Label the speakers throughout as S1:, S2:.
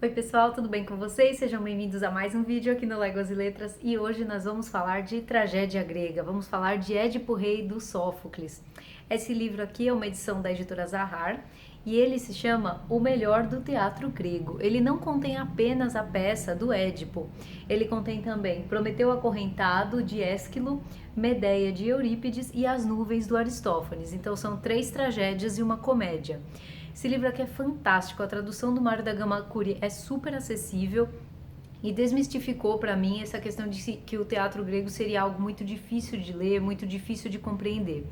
S1: Oi pessoal, tudo bem com vocês? Sejam bem-vindos a mais um vídeo aqui no Léguas e Letras e hoje nós vamos falar de tragédia grega, vamos falar de Édipo Rei do Sófocles. Esse livro aqui é uma edição da editora Zahar e ele se chama O Melhor do Teatro Grego. Ele não contém apenas a peça do Édipo, ele contém também Prometeu Acorrentado de Ésquilo, Medeia de Eurípides e As Nuvens do Aristófanes. Então são 3 tragédias e uma comédia. Esse livro aqui é fantástico, a tradução do Mário da Gama Curi é super acessível e desmistificou para mim essa questão de que o teatro grego seria algo muito difícil de ler, muito difícil de compreender.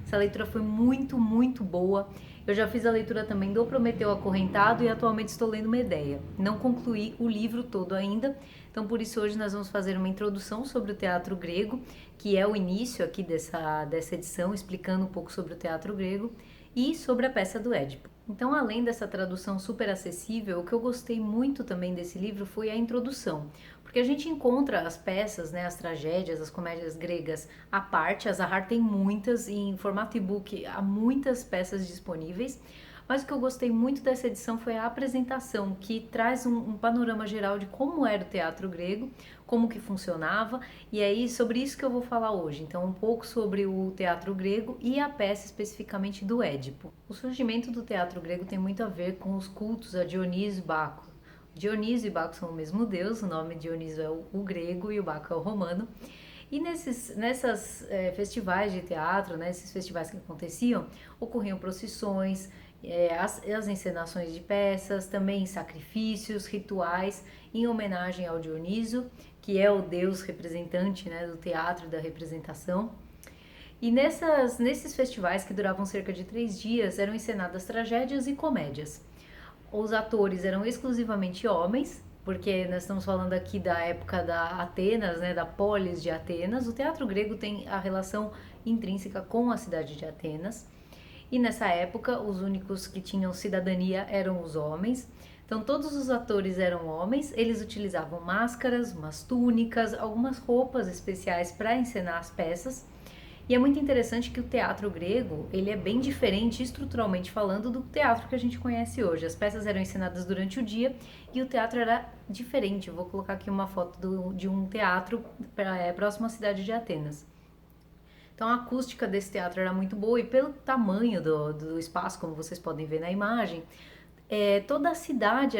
S1: Essa leitura foi muito boa. Eu já fiz a leitura também do Prometeu Acorrentado e atualmente estou lendo Medeia. Não concluí o livro todo ainda, então por isso hoje nós vamos fazer uma introdução sobre o teatro grego, que é o início aqui dessa edição, explicando um pouco sobre o teatro grego e sobre a peça do Édipo. Então, além dessa tradução super acessível, o que eu gostei muito também desse livro foi a introdução, porque a gente encontra as peças, né, as tragédias, as comédias gregas à parte. A Zahar tem muitas, em formato e-book há muitas peças disponíveis, mas o que eu gostei muito dessa edição foi a apresentação, que traz um panorama geral de como era o teatro grego, como que funcionava, e aí sobre isso que eu vou falar hoje. Então, um pouco sobre o teatro grego e a peça especificamente do Édipo. O surgimento do teatro grego tem muito a ver com os cultos a Dionísio e Baco. Dionísio e Baco são o mesmo deus, o nome Dionísio é o grego e o Baco é o romano. E nessas festivais de teatro, né, esses festivais que aconteciam, ocorriam procissões, as encenações de peças, também sacrifícios, rituais em homenagem ao Dionísio, que é o deus representante, né, do teatro e da representação. E nesses festivais, que duravam cerca de 3 dias, eram encenadas tragédias e comédias. Os atores eram exclusivamente homens, porque nós estamos falando aqui da época da Atenas, né, da polis de Atenas. O teatro grego tem a relação intrínseca com a cidade de Atenas. E nessa época, os únicos que tinham cidadania eram os homens. Então, todos os atores eram homens, eles utilizavam máscaras, umas túnicas, algumas roupas especiais para encenar as peças. E é muito interessante que o teatro grego, ele é bem diferente estruturalmente falando do teatro que a gente conhece hoje. As peças eram ensinadas durante o dia e o teatro era diferente. Eu vou colocar aqui uma foto de um teatro próximo à cidade de Atenas. Então a acústica desse teatro era muito boa e pelo tamanho do espaço, como vocês podem ver na imagem, toda a cidade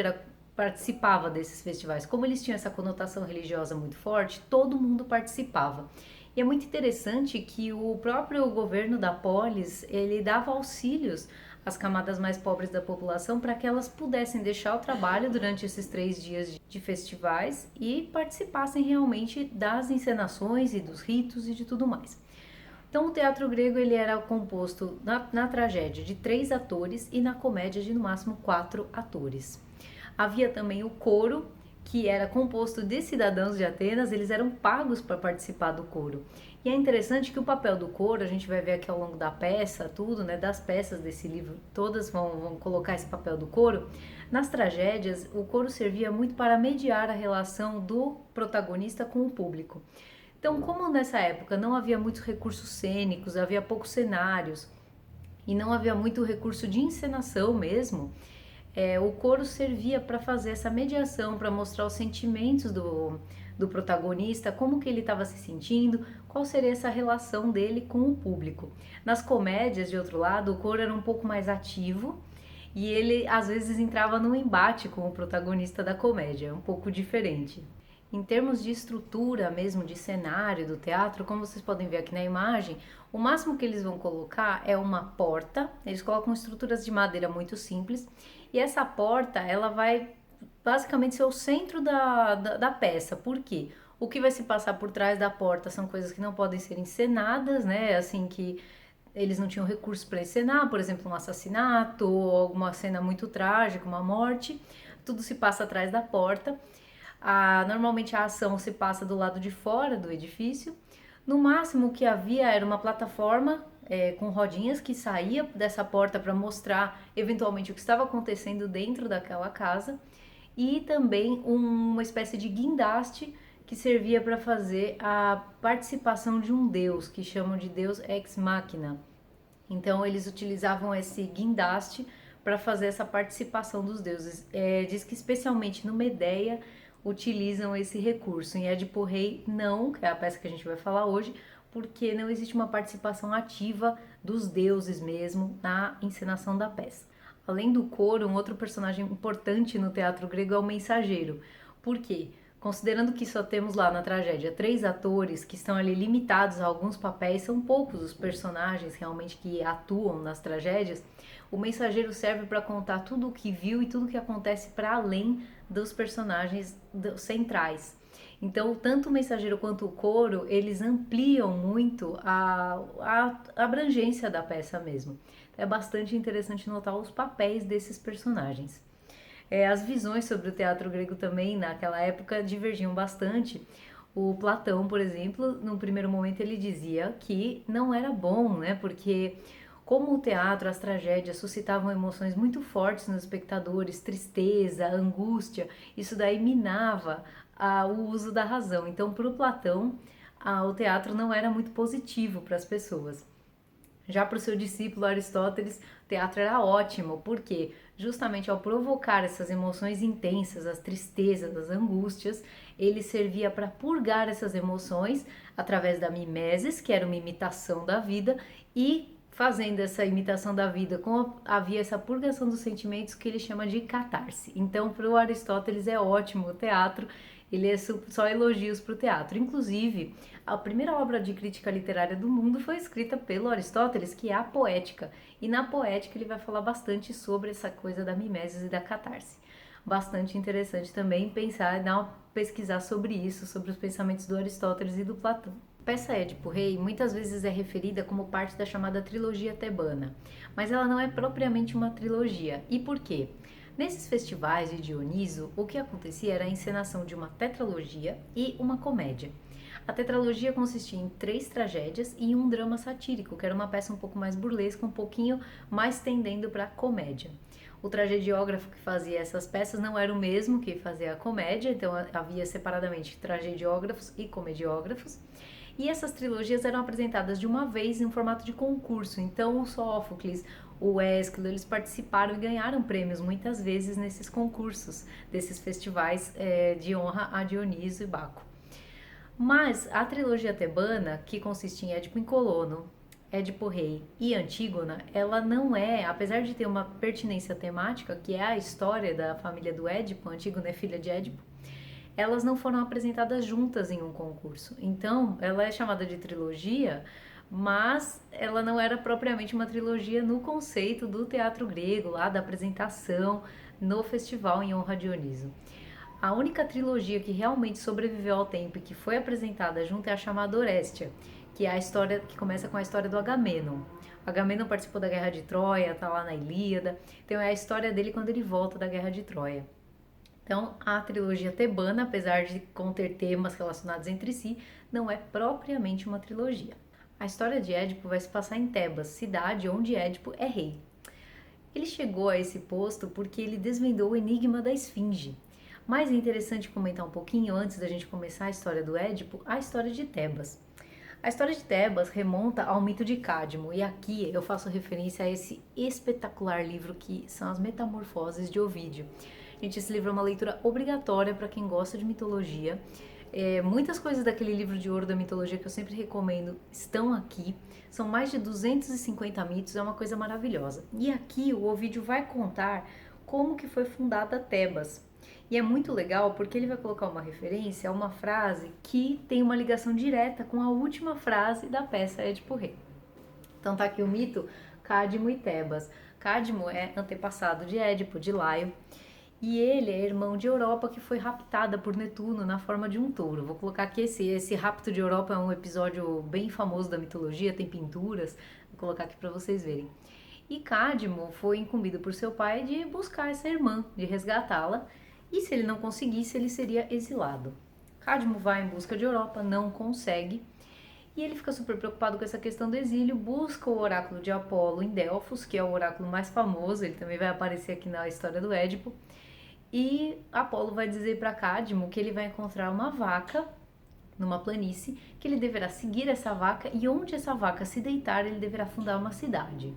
S1: participava desses festivais. Como eles tinham essa conotação religiosa muito forte, todo mundo participava. E é muito interessante que o próprio governo da polis, ele dava auxílios às camadas mais pobres da população para que elas pudessem deixar o trabalho durante esses 3 dias de festivais e participassem realmente das encenações e dos ritos e de tudo mais. Então o teatro grego ele era composto na tragédia de 3 atores e na comédia de no máximo 4 atores. Havia também o coro, que era composto de cidadãos de Atenas, eles eram pagos para participar do coro. E é interessante que o papel do coro, a gente vai ver aqui ao longo da peça, tudo, né, das peças desse livro, todas vão colocar esse papel do coro. Nas tragédias, o coro servia muito para mediar a relação do protagonista com o público. Então, como nessa época não havia muitos recursos cênicos, havia poucos cenários e não havia muito recurso de encenação mesmo, o coro servia para fazer essa mediação, para mostrar os sentimentos do protagonista, como que ele estava se sentindo, qual seria essa relação dele com o público. Nas comédias, de outro lado, o coro era um pouco mais ativo e ele às vezes entrava num embate com o protagonista da comédia, um pouco diferente. Em termos de estrutura mesmo, de cenário do teatro, como vocês podem ver aqui na imagem, o máximo que eles vão colocar é uma porta. Eles colocam estruturas de madeira muito simples e essa porta, ela vai basicamente ser o centro da peça. Por quê? O que vai se passar por trás da porta são coisas que não podem ser encenadas, né? Assim, que eles não tinham recursos para encenar, por exemplo, um assassinato ou alguma cena muito trágica, uma morte. Tudo se passa atrás da porta. Normalmente a ação se passa do lado de fora do edifício. No máximo o que havia era uma plataforma com rodinhas que saía dessa porta para mostrar eventualmente o que estava acontecendo dentro daquela casa e também uma espécie de guindaste que servia para fazer a participação de um deus, que chamam de deus ex machina. Então eles utilizavam esse guindaste para fazer essa participação dos deuses. Diz que especialmente no Medéia utilizam esse recurso. Em Édipo Rei não, que é a peça que a gente vai falar hoje, porque não existe uma participação ativa dos deuses mesmo na encenação da peça. Além do coro, um outro personagem importante no teatro grego é o mensageiro. Por quê? Considerando que só temos lá na tragédia 3 atores que estão ali limitados a alguns papéis, são poucos os personagens realmente que atuam nas tragédias, o mensageiro serve para contar tudo o que viu e tudo o que acontece para além dos personagens centrais. Então, tanto o mensageiro quanto o coro, eles ampliam muito a abrangência da peça mesmo. É bastante interessante notar os papéis desses personagens. As visões sobre o teatro grego também, naquela época, divergiam bastante. O Platão, por exemplo, no primeiro momento ele dizia que não era bom, né? Porque como o teatro, as tragédias suscitavam emoções muito fortes nos espectadores, tristeza, angústia, isso daí minava o uso da razão. Então, para o Platão, o teatro não era muito positivo para as pessoas. Já para o seu discípulo Aristóteles, o teatro era ótimo, porque justamente ao provocar essas emoções intensas, as tristezas, as angústias, ele servia para purgar essas emoções através da mimesis, que era uma imitação da vida, e fazendo essa imitação da vida, havia essa purgação dos sentimentos que ele chama de catarse. Então, para o Aristóteles é ótimo o teatro, ele é só elogios para o teatro. Inclusive, a primeira obra de crítica literária do mundo foi escrita pelo Aristóteles, que é a Poética. E na Poética ele vai falar bastante sobre essa coisa da mimesis e da catarse. Bastante interessante também pensar, pesquisar sobre isso, sobre os pensamentos do Aristóteles e do Platão. A peça Édipo Rei muitas vezes é referida como parte da chamada trilogia tebana, mas ela não é propriamente uma trilogia. E por quê? Nesses festivais de Dioniso, o que acontecia era a encenação de uma tetralogia e uma comédia. A tetralogia consistia em 3 tragédias e um drama satírico, que era uma peça um pouco mais burlesca, um pouquinho mais tendendo para a comédia. O tragediógrafo que fazia essas peças não era o mesmo que fazia a comédia, então havia separadamente tragediógrafos e comediógrafos. E essas trilogias eram apresentadas de uma vez em um formato de concurso. Então o Sófocles, o Ésquilo, eles participaram e ganharam prêmios muitas vezes nesses concursos, desses festivais de honra a Dioniso e Baco. Mas a trilogia tebana, que consistia em Édipo em Colono, Édipo Rei e Antígona, ela não é, apesar de ter uma pertinência temática, que é a história da família do Édipo, Antígona é filha de Édipo, elas não foram apresentadas juntas em um concurso. Então, ela é chamada de trilogia, mas ela não era propriamente uma trilogia no conceito do teatro grego, lá da apresentação no festival em honra a Dioniso. A única trilogia que realmente sobreviveu ao tempo e que foi apresentada junto é a chamada Orestia, que é a história que começa com a história do Agamenon. Agamenon participou da Guerra de Troia, tá lá na Ilíada, então é a história dele quando ele volta da Guerra de Troia. Então, a trilogia tebana, apesar de conter temas relacionados entre si, não é propriamente uma trilogia. A história de Édipo vai se passar em Tebas, cidade onde Édipo é rei. Ele chegou a esse posto porque ele desvendou o enigma da esfinge. Mas é interessante comentar um pouquinho, antes da gente começar a história do Édipo, a história de Tebas. A história de Tebas remonta ao mito de Cadmo, e aqui eu faço referência a esse espetacular livro que são as Metamorfoses de Ovídio. Gente, esse livro é uma leitura obrigatória para quem gosta de mitologia. Muitas coisas daquele livro de ouro da mitologia que eu sempre recomendo estão aqui. São mais de 250 mitos, é uma coisa maravilhosa. E aqui o Ovídio vai contar como que foi fundada Tebas. E é muito legal porque ele vai colocar uma referência a uma frase que tem uma ligação direta com a última frase da peça Édipo Rei. Então tá aqui o mito Cadmo e Tebas. Cadmo é antepassado de Édipo, de Laio. E ele é irmão de Europa que foi raptada por Netuno na forma de um touro. Vou colocar aqui esse rapto de Europa é um episódio bem famoso da mitologia, tem pinturas. Vou colocar aqui para vocês verem. E Cadmo foi incumbido por seu pai de buscar essa irmã, de resgatá-la. E se ele não conseguisse, ele seria exilado. Cadmo vai em busca de Europa, não consegue. E ele fica super preocupado com essa questão do exílio, busca o oráculo de Apolo em Delfos, que é o oráculo mais famoso, ele também vai aparecer aqui na história do Édipo. E Apolo vai dizer para Cadmo que ele vai encontrar uma vaca numa planície, que ele deverá seguir essa vaca e onde essa vaca se deitar, ele deverá fundar uma cidade.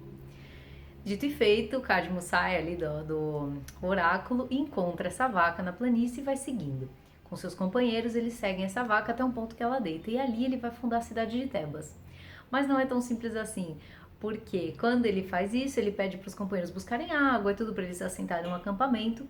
S1: Dito e feito, Cadmo sai ali do oráculo e encontra essa vaca na planície e vai seguindo. Com seus companheiros, eles seguem essa vaca até um ponto que ela deita, e ali ele vai fundar a cidade de Tebas. Mas não é tão simples assim, porque quando ele faz isso, ele pede para os companheiros buscarem água e tudo para eles se assentarem num acampamento.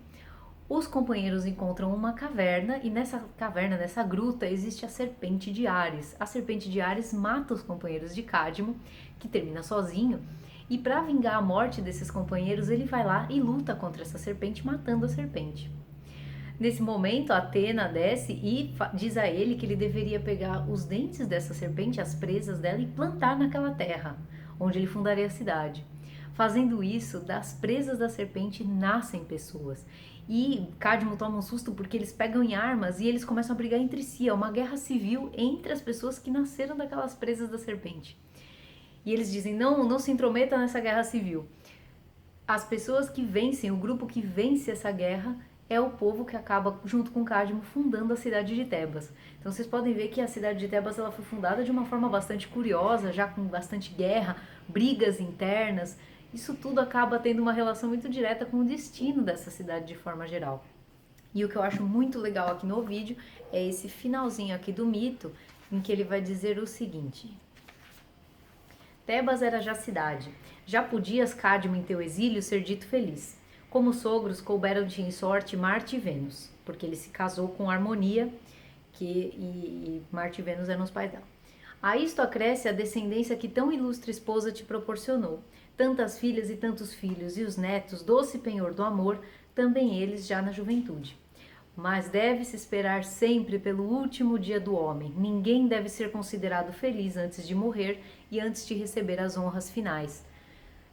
S1: Os companheiros encontram uma caverna e nessa caverna, nessa gruta, existe a serpente de Ares. A serpente de Ares mata os companheiros de Cadmo, que termina sozinho, e para vingar a morte desses companheiros, ele vai lá e luta contra essa serpente, matando a serpente. Nesse momento, Atena desce e diz a ele que ele deveria pegar os dentes dessa serpente, as presas dela, e plantar naquela terra, onde ele fundaria a cidade. Fazendo isso, das presas da serpente nascem pessoas. E Cadmo toma um susto porque eles pegam em armas e eles começam a brigar entre si. É uma guerra civil entre as pessoas que nasceram daquelas presas da serpente. E eles dizem, não se intrometa nessa guerra civil. As pessoas que vencem, o grupo que vence essa guerra, é o povo que acaba, junto com Cadmo, fundando a cidade de Tebas. Então vocês podem ver que a cidade de Tebas ela foi fundada de uma forma bastante curiosa, já com bastante guerra, brigas internas. Isso tudo acaba tendo uma relação muito direta com o destino dessa cidade de forma geral. E o que eu acho muito legal aqui no vídeo é esse finalzinho aqui do mito, em que ele vai dizer o seguinte: Tebas era já cidade, já podias, Cadmo, em teu exílio, ser dito feliz. Como sogros, couberam-te em sorte Marte e Vênus, porque ele se casou com Harmonia, e Marte e Vênus eram os pais dela. A isto acresce a descendência que tão ilustre esposa te proporcionou, tantas filhas e tantos filhos, e os netos, doce penhor do amor, também eles já na juventude. Mas deve-se esperar sempre pelo último dia do homem. Ninguém deve ser considerado feliz antes de morrer e antes de receber as honras finais.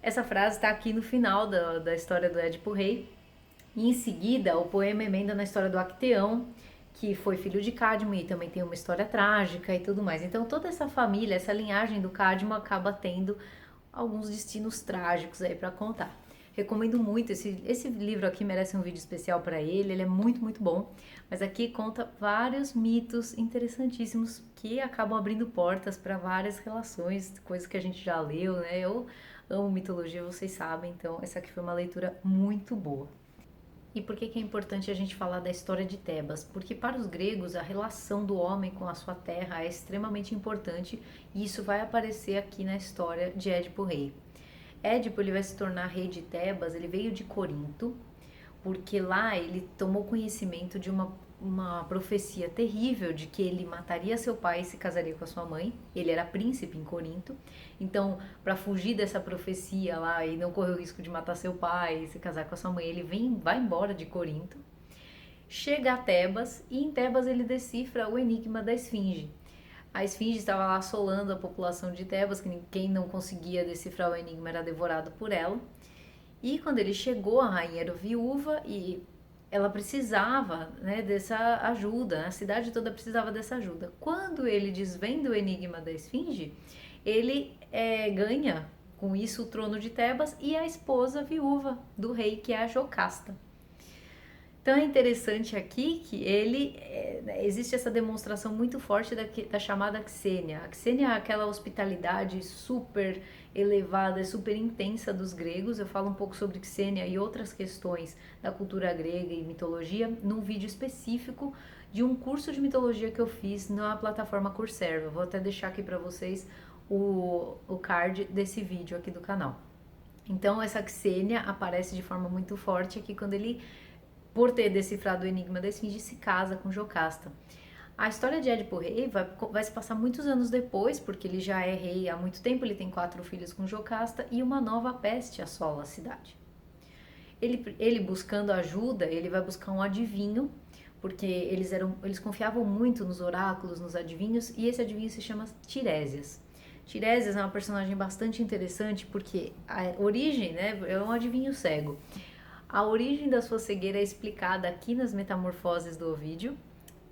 S1: Essa frase está aqui no final da história do Édipo Rei. E em seguida, o poema emenda na história do Acteão, que foi filho de Cadmo e também tem uma história trágica e tudo mais. Então toda essa família, essa linhagem do Cadmo acaba tendo alguns destinos trágicos aí para contar. Recomendo muito, esse livro aqui merece um vídeo especial para ele é muito, muito bom. Mas aqui conta vários mitos interessantíssimos que acabam abrindo portas para várias relações, coisas que a gente já leu, né? Eu amo mitologia, vocês sabem, então essa aqui foi uma leitura muito boa. E por que é importante a gente falar da história de Tebas? Porque para os gregos a relação do homem com a sua terra é extremamente importante e isso vai aparecer aqui na história de Édipo Rei. Édipo ele vai se tornar rei de Tebas, ele veio de Corinto, porque lá ele tomou conhecimento de uma profecia terrível de que ele mataria seu pai e se casaria com a sua mãe. Ele era príncipe em Corinto, então para fugir dessa profecia lá e não correr o risco de matar seu pai e se casar com a sua mãe, ele vai embora de Corinto, chega a Tebas e em Tebas ele decifra o enigma da esfinge. A esfinge estava lá assolando a população de Tebas, que quem não conseguia decifrar o enigma era devorado por ela. E quando ele chegou, a rainha era viúva e ela precisava, né, dessa ajuda, a cidade toda precisava dessa ajuda. Quando ele desvenda o enigma da esfinge, ele ganha com isso o trono de Tebas e a esposa viúva do rei, que é a Jocasta. Então é interessante aqui que existe essa demonstração muito forte da chamada Xênia. A Xênia é aquela hospitalidade super elevada, super intensa dos gregos. Eu falo um pouco sobre Xênia e outras questões da cultura grega e mitologia num vídeo específico de um curso de mitologia que eu fiz na plataforma Coursera. Eu vou até deixar aqui para vocês o card desse vídeo aqui do canal. Então essa Xênia aparece de forma muito forte aqui quando ele, por ter decifrado o enigma da esfinge, se casa com Jocasta. A história de Édipo Rei vai se passar muitos anos depois, porque ele já é rei há muito tempo, ele tem 4 filhos com Jocasta e uma nova peste assola a cidade. Ele buscando ajuda, ele vai buscar um adivinho, porque eles confiavam muito nos oráculos, nos adivinhos, e esse adivinho se chama Tiresias. Tiresias é uma personagem bastante interessante porque a origem, né, é um adivinho cego. A origem da sua cegueira é explicada aqui nas Metamorfoses do Ovídio,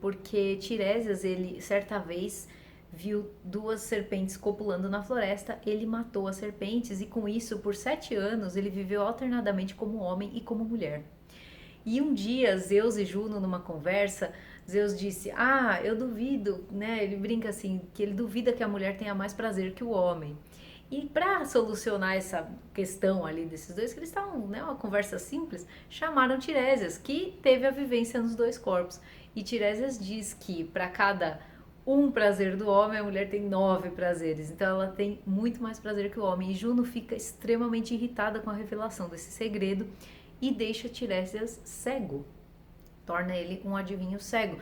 S1: porque Tiresias, ele certa vez viu 2 serpentes copulando na floresta, ele matou as serpentes e com isso, por 7 anos, ele viveu alternadamente como homem e como mulher. E um dia, Zeus e Juno, numa conversa, Zeus disse, eu duvido, né? Ele brinca assim, que ele duvida que a mulher tenha mais prazer que o homem. E para solucionar essa questão ali desses dois, que eles estavam, né, uma conversa simples, chamaram Tiresias, que teve a vivência nos dois corpos. E Tiresias diz que para cada um prazer do homem, a mulher tem 9 prazeres. Então ela tem muito mais prazer que o homem. E Juno fica extremamente irritada com a revelação desse segredo e deixa Tiresias cego. Torna ele um adivinho cego.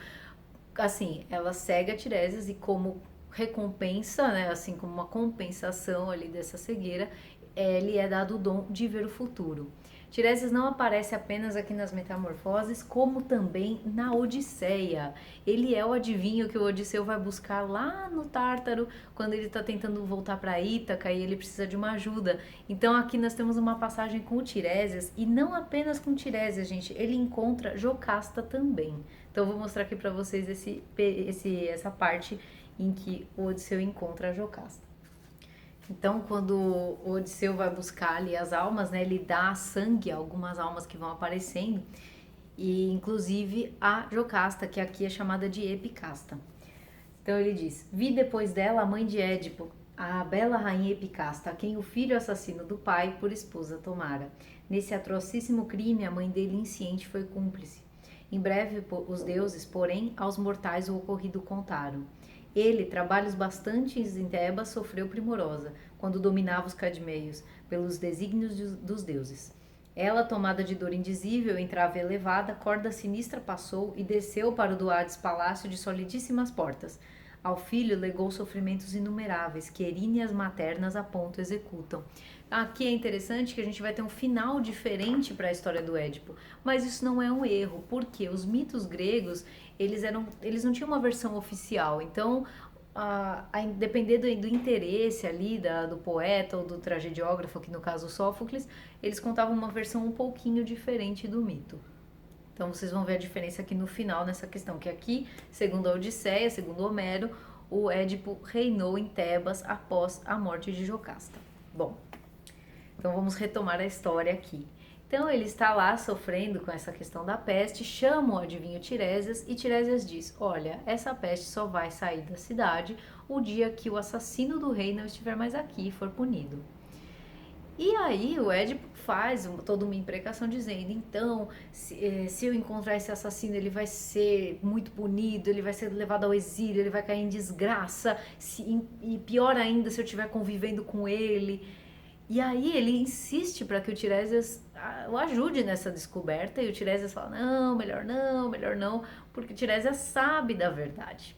S1: Assim, ela cega Tiresias e como recompensa, né, assim como uma compensação ali dessa cegueira, ele é dado o dom de ver o futuro. Tiresias não aparece apenas aqui nas Metamorfoses, como também na Odisseia. Ele é o adivinho que o Odisseu vai buscar lá no Tártaro, quando ele está tentando voltar para Ítaca e ele precisa de uma ajuda. Então aqui nós temos uma passagem com o Tiresias, e não apenas com Tiresias, gente, ele encontra Jocasta também. Então eu vou mostrar aqui para vocês essa parte em que o Odisseu encontra a Jocasta. Então, quando o Odisseu vai buscar ali as almas, né, ele dá sangue a algumas almas que vão aparecendo, e inclusive a Jocasta, que aqui é chamada de Epicasta. Então ele diz: vi depois dela a mãe de Édipo, a bela rainha Epicasta, a quem o filho assassino do pai por esposa tomara. Nesse atrocíssimo crime, a mãe dele insciente foi cúmplice. Em breve, os deuses, porém, aos mortais o ocorrido contaram. Ele, trabalhos bastantes em Tebas, sofreu primorosa, quando dominava os cadmeios, pelos desígnios dos deuses. Ela, tomada de dor indizível, em trave elevada, corda sinistra passou e desceu para o Duades palácio de solidíssimas portas. Ao filho legou sofrimentos inumeráveis, que eríneas maternas a ponto executam. Aqui é interessante que a gente vai ter um final diferente para a história do Édipo, mas isso não é um erro, porque os mitos gregos, eles não tinham uma versão oficial, então a depender do interesse ali do poeta ou do tragediógrafo, que no caso Sófocles, eles contavam uma versão um pouquinho diferente do mito. Então vocês vão ver a diferença aqui no final nessa questão, que aqui, segundo a Odisseia, segundo Homero, o Édipo reinou em Tebas após a morte de Jocasta. Bom, então vamos retomar a história aqui. Então ele está lá sofrendo com essa questão da peste, chama o adivinho Tiresias e Tiresias diz: olha, essa peste só vai sair da cidade o dia que o assassino do rei não estiver mais aqui e for punido. E aí o Édipo faz toda uma imprecação dizendo: então, se eu encontrar esse assassino, ele vai ser muito punido, ele vai ser levado ao exílio, ele vai cair em desgraça, e pior ainda se eu estiver convivendo com ele. E aí ele insiste para que o Tiresias o ajude nessa descoberta, e o Tiresias fala: melhor não, porque o Tiresias sabe da verdade.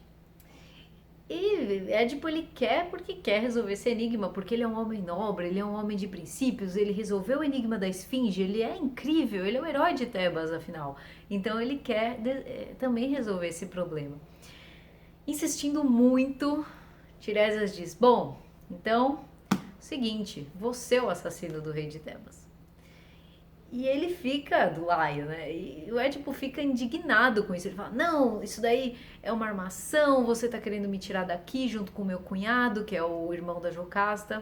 S1: E Édipo ele quer porque quer resolver esse enigma, porque ele é um homem nobre, ele é um homem de princípios, ele resolveu o enigma da esfinge, ele é incrível, ele é o herói de Tebas, afinal. Então ele quer também resolver esse problema. Insistindo muito, Tiresias diz: bom, então, seguinte, você é o assassino do rei de Tebas. E ele fica do Laio, né? E o Édipo fica indignado com isso. Ele fala: não, isso daí é uma armação, você tá querendo me tirar daqui junto com o meu cunhado, que é o irmão da Jocasta.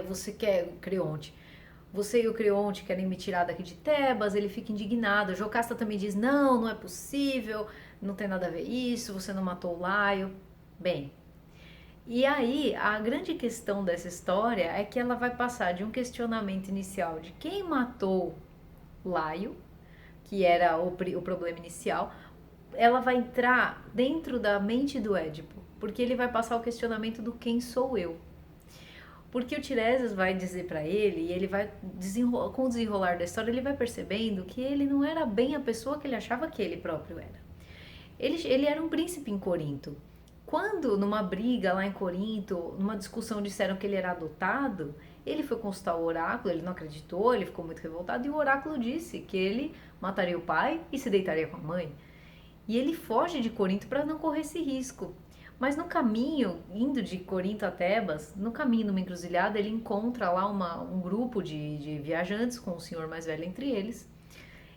S1: Você quer o Creonte. Você e o Creonte querem me tirar daqui de Tebas. Ele fica indignado. A Jocasta também diz: não é possível, não tem nada a ver isso, você não matou o Laio. Bem, e aí, a grande questão dessa história é que ela vai passar de um questionamento inicial de quem matou Laio, que era o problema inicial, ela vai entrar dentro da mente do Édipo, porque ele vai passar o questionamento do quem sou eu. Porque o Tiresias vai dizer para ele, e ele vai, com o desenrolar da história, ele vai percebendo que ele não era bem a pessoa que ele achava que ele próprio era. Ele era um príncipe em Corinto. Quando, numa briga lá em Corinto, numa discussão, disseram que ele era adotado, ele foi consultar o oráculo, ele não acreditou, ele ficou muito revoltado, e o oráculo disse que ele mataria o pai e se deitaria com a mãe. E ele foge de Corinto para não correr esse risco. Mas no caminho, indo de Corinto a Tebas, no caminho, numa encruzilhada, ele encontra lá um grupo de viajantes, com um senhor mais velho entre eles.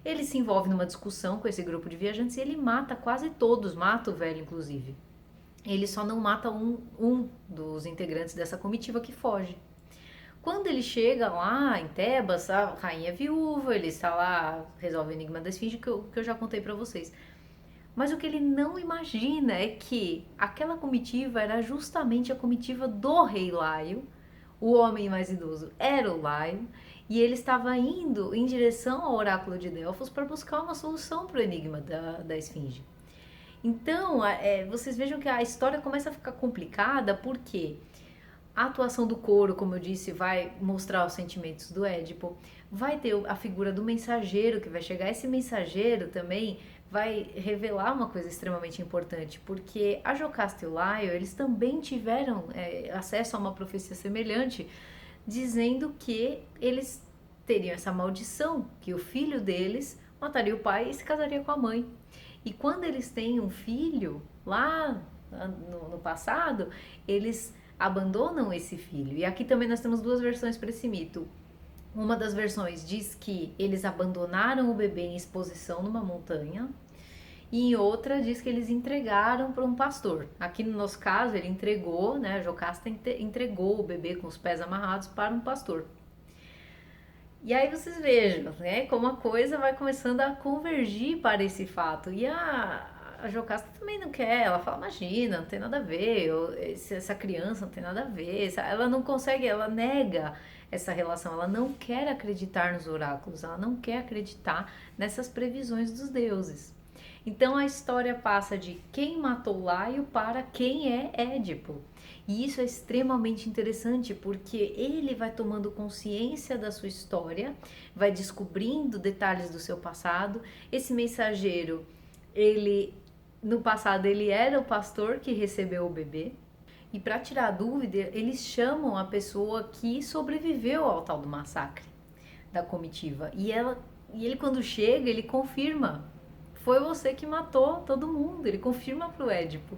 S1: Ele se envolve numa discussão com esse grupo de viajantes e ele mata quase todos, mata o velho inclusive. Ele só não mata um dos integrantes dessa comitiva que foge. Quando ele chega lá em Tebas, a rainha é viúva, ele está lá, resolve o enigma da esfinge, que eu já contei para vocês. Mas o que ele não imagina é que aquela comitiva era justamente a comitiva do rei Laio, O homem mais idoso era o Laio, e ele estava indo em direção ao oráculo de Delfos para buscar uma solução para o enigma da esfinge. Então, vocês vejam que a história começa a ficar complicada porque a atuação do coro, como eu disse, vai mostrar os sentimentos do Édipo. Vai ter a figura do mensageiro que vai chegar. Esse mensageiro também vai revelar uma coisa extremamente importante, porque a Jocasta e o Laio, eles também tiveram acesso a uma profecia semelhante, dizendo que eles teriam essa maldição, que o filho deles mataria o pai e se casaria com a mãe. E quando eles têm um filho, lá no passado, eles abandonam esse filho. E aqui também nós temos duas versões para esse mito. Uma das versões diz que eles abandonaram o bebê em exposição numa montanha, e em outra diz que eles entregaram para um pastor. Aqui no nosso caso, ele entregou, né, a Jocasta entregou o bebê com os pés amarrados para um pastor. E aí vocês vejam, né, como a coisa vai começando a convergir para esse fato. E a Jocasta também não quer, ela fala, imagina, não tem nada a ver, essa criança não tem nada a ver, ela não consegue, ela nega essa relação, ela não quer acreditar nos oráculos, ela não quer acreditar nessas previsões dos deuses. Então a história passa de quem matou Laio para quem é Édipo. E isso é extremamente interessante porque ele vai tomando consciência da sua história, vai descobrindo detalhes do seu passado. Esse mensageiro, no passado ele era o pastor que recebeu o bebê. E para tirar a dúvida, eles chamam a pessoa que sobreviveu ao tal do massacre da comitiva. E ele quando chega, ele confirma: foi você que matou todo mundo. Ele confirma pro Édipo.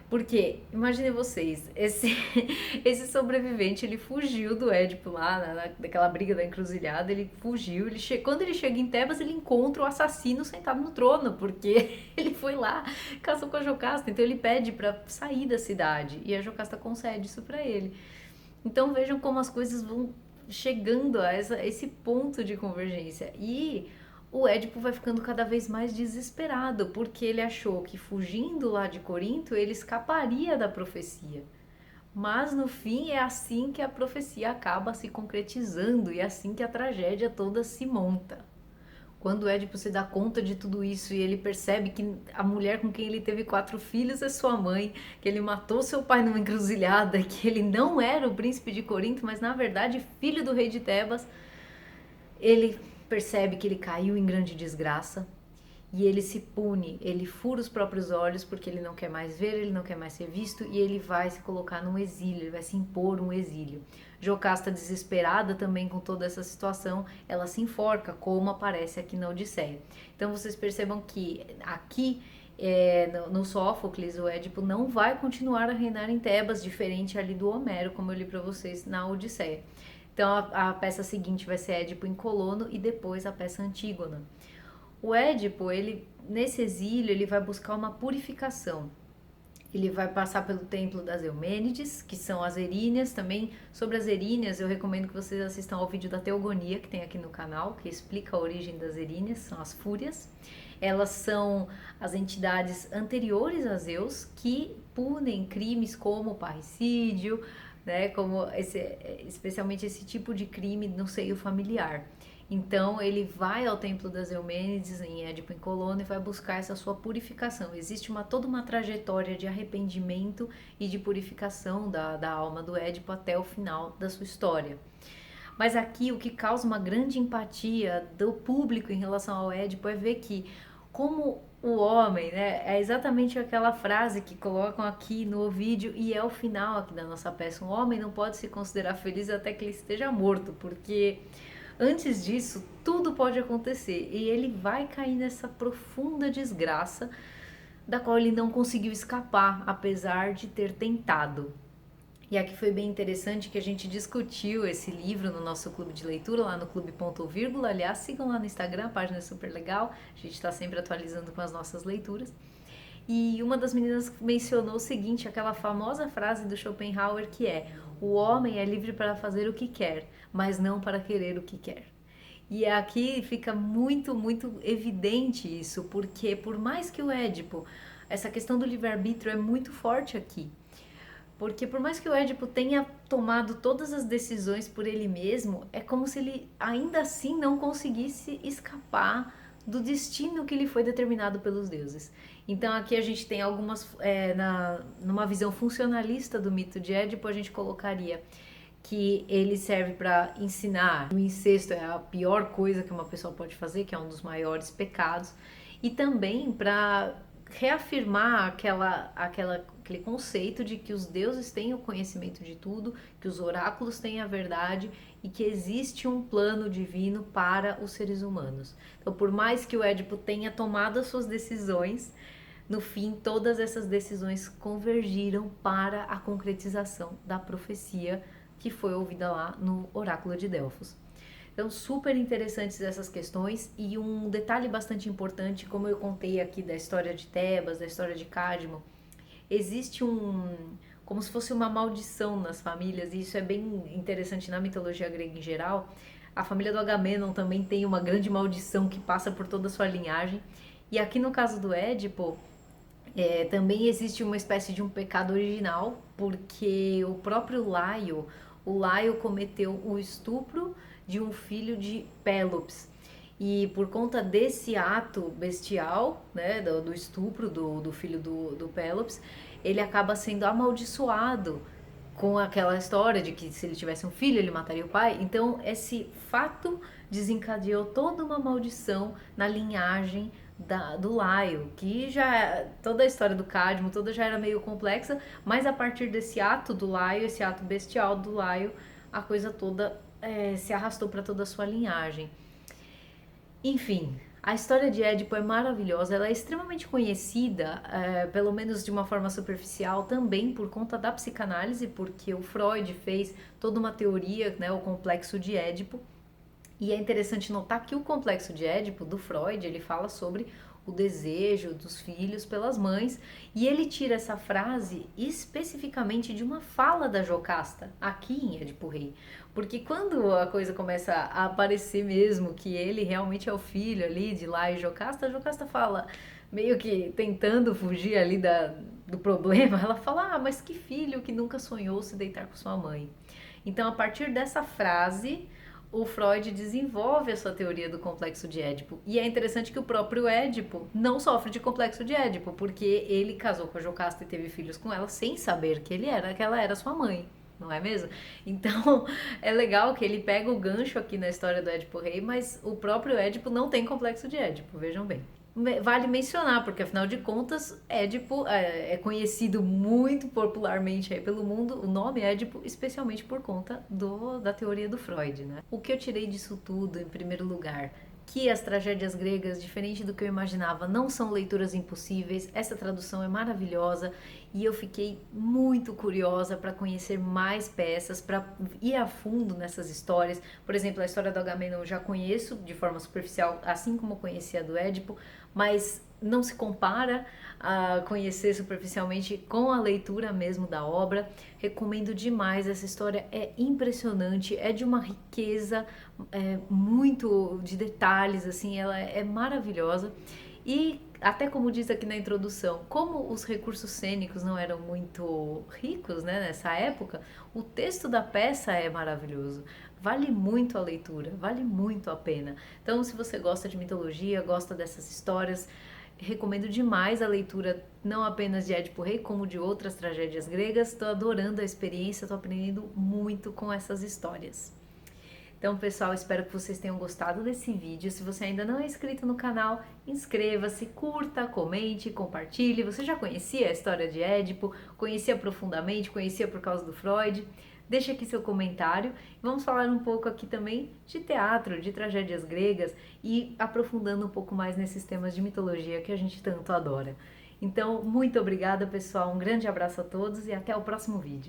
S1: Porque, imaginem vocês, esse sobrevivente, ele fugiu do Édipo lá, naquela briga da encruzilhada, ele fugiu, quando ele chega em Tebas, ele encontra o assassino sentado no trono, porque ele foi lá, caçou com a Jocasta, então ele pede para sair da cidade, e a Jocasta concede isso para ele. Então vejam como as coisas vão chegando a esse ponto de convergência, e o Édipo vai ficando cada vez mais desesperado, porque ele achou que fugindo lá de Corinto ele escaparia da profecia. Mas no fim é assim que a profecia acaba se concretizando e é assim que a tragédia toda se monta. Quando o Édipo se dá conta de tudo isso e ele percebe que a mulher com quem ele teve 4 filhos é sua mãe, que ele matou seu pai numa encruzilhada, que ele não era o príncipe de Corinto, mas na verdade filho do rei de Tebas, ele percebe que ele caiu em grande desgraça e ele se pune, ele fura os próprios olhos porque ele não quer mais ver, ele não quer mais ser visto e ele vai se colocar num exílio, ele vai se impor um exílio. Jocasta, desesperada também com toda essa situação, ela se enforca, como aparece aqui na Odisseia. Então vocês percebam que aqui no Sófocles, o Édipo não vai continuar a reinar em Tebas, diferente ali do Homero, como eu li para vocês na Odisseia. Então a peça seguinte vai ser Édipo em Colono e depois a peça Antígona. O Édipo, nesse exílio, ele vai buscar uma purificação. Ele vai passar pelo templo das Eumênides, que são as Eríneas. Também sobre as Eríneas, eu recomendo que vocês assistam ao vídeo da Teogonia, que tem aqui no canal, que explica a origem das Eríneas, são as Fúrias. Elas são as entidades anteriores a Zeus que punem crimes como parricídio, né, como especialmente esse tipo de crime no seio familiar. Então ele vai ao templo das Eumênides em Édipo em Colono e vai buscar essa sua purificação. Existe toda uma trajetória de arrependimento e de purificação da alma do Édipo até o final da sua história. Mas aqui o que causa uma grande empatia do público em relação ao Édipo é ver que como o homem, né, é exatamente aquela frase que colocam aqui no vídeo e é o final aqui da nossa peça. Um homem não pode se considerar feliz até que ele esteja morto, porque antes disso tudo pode acontecer e ele vai cair nessa profunda desgraça da qual ele não conseguiu escapar, apesar de ter tentado. E aqui foi bem interessante que a gente discutiu esse livro no nosso clube de leitura, lá no Clube Ponto Vírgula. Aliás, sigam lá no Instagram, a página é super legal. A gente está sempre atualizando com as nossas leituras. E uma das meninas mencionou o seguinte, aquela famosa frase do Schopenhauer que é: o homem é livre para fazer o que quer, mas não para querer o que quer. E aqui fica muito, muito evidente isso, porque por mais que o Édipo, essa questão do livre-arbítrio é muito forte aqui. Porque por mais que o Édipo tenha tomado todas as decisões por ele mesmo, é como se ele ainda assim não conseguisse escapar do destino que lhe foi determinado pelos deuses. Então aqui a gente tem algumas, numa visão funcionalista do mito de Édipo, a gente colocaria que ele serve para ensinar o incesto é a pior coisa que uma pessoa pode fazer, que é um dos maiores pecados, e também para reafirmar aquele conceito de que os deuses têm o conhecimento de tudo, que os oráculos têm a verdade e que existe um plano divino para os seres humanos. Então, por mais que o Édipo tenha tomado as suas decisões, no fim, todas essas decisões convergiram para a concretização da profecia que foi ouvida lá no oráculo de Delfos. Então, super interessantes essas questões, e um detalhe bastante importante, como eu contei aqui da história de Tebas, da história de Cádmo, existe como se fosse uma maldição nas famílias, e isso é bem interessante na mitologia grega em geral. A família do Agamenon também tem uma grande maldição que passa por toda a sua linhagem, e aqui no caso do Édipo, também existe uma espécie de um pecado original, porque o próprio Laio cometeu o estupro de um filho de Pélops. E por conta desse ato bestial, né, do estupro do filho do Pélops, ele acaba sendo amaldiçoado com aquela história de que se ele tivesse um filho, ele mataria o pai. Então, esse fato desencadeou toda uma maldição na linhagem do Laio, que já toda a história do Cádmo toda já era meio complexa, mas a partir desse ato do Laio, esse ato bestial do Laio, a coisa toda se arrastou para toda a sua linhagem. Enfim, a história de Édipo é maravilhosa, ela é extremamente conhecida, pelo menos de uma forma superficial, também por conta da psicanálise, porque o Freud fez toda uma teoria, né, o complexo de Édipo. E é interessante notar que o complexo de Édipo, do Freud, ele fala sobre o desejo dos filhos pelas mães, e ele tira essa frase especificamente de uma fala da Jocasta, aqui em Édipo Rei. Porque quando a coisa começa a aparecer mesmo, que ele realmente é o filho ali de Laio e Jocasta, a Jocasta fala, meio que tentando fugir ali do problema, ela fala, mas que filho que nunca sonhou se deitar com sua mãe. Então, a partir dessa frase, o Freud desenvolve a sua teoria do complexo de Édipo. E é interessante que o próprio Édipo não sofre de complexo de Édipo, porque ele casou com a Jocasta e teve filhos com ela sem saber que ela era sua mãe, não é mesmo? Então, é legal que ele pega o gancho aqui na história do Édipo Rei, mas o próprio Édipo não tem complexo de Édipo, vejam bem. Vale mencionar, porque afinal de contas, Édipo é conhecido muito popularmente aí pelo mundo, o nome Édipo, especialmente por conta da teoria do Freud, né? O que eu tirei disso tudo, em primeiro lugar, que as tragédias gregas, diferente do que eu imaginava, não são leituras impossíveis. Essa tradução é maravilhosa e eu fiquei muito curiosa para conhecer mais peças, para ir a fundo nessas histórias. Por exemplo, a história do Agamenon eu já conheço de forma superficial, assim como eu conhecia a do Édipo, mas não se compara a conhecer superficialmente com a leitura mesmo da obra. Recomendo demais, essa história é impressionante, é de uma riqueza muito de detalhes, assim, ela é maravilhosa. E até como diz aqui na introdução, como os recursos cênicos não eram muito ricos, né, nessa época, o texto da peça é maravilhoso. Vale muito a leitura, vale muito a pena. Então, se você gosta de mitologia, gosta dessas histórias, recomendo demais a leitura, não apenas de Édipo Rei, como de outras tragédias gregas. Estou adorando a experiência, estou aprendendo muito com essas histórias. Então, pessoal, espero que vocês tenham gostado desse vídeo. Se você ainda não é inscrito no canal, inscreva-se, curta, comente, compartilhe. Você já conhecia a história de Édipo? Conhecia profundamente? Conhecia por causa do Freud? Deixa aqui seu comentário. Vamos falar um pouco aqui também de teatro, de tragédias gregas e aprofundando um pouco mais nesses temas de mitologia que a gente tanto adora. Então, muito obrigada, pessoal. Um grande abraço a todos e até o próximo vídeo.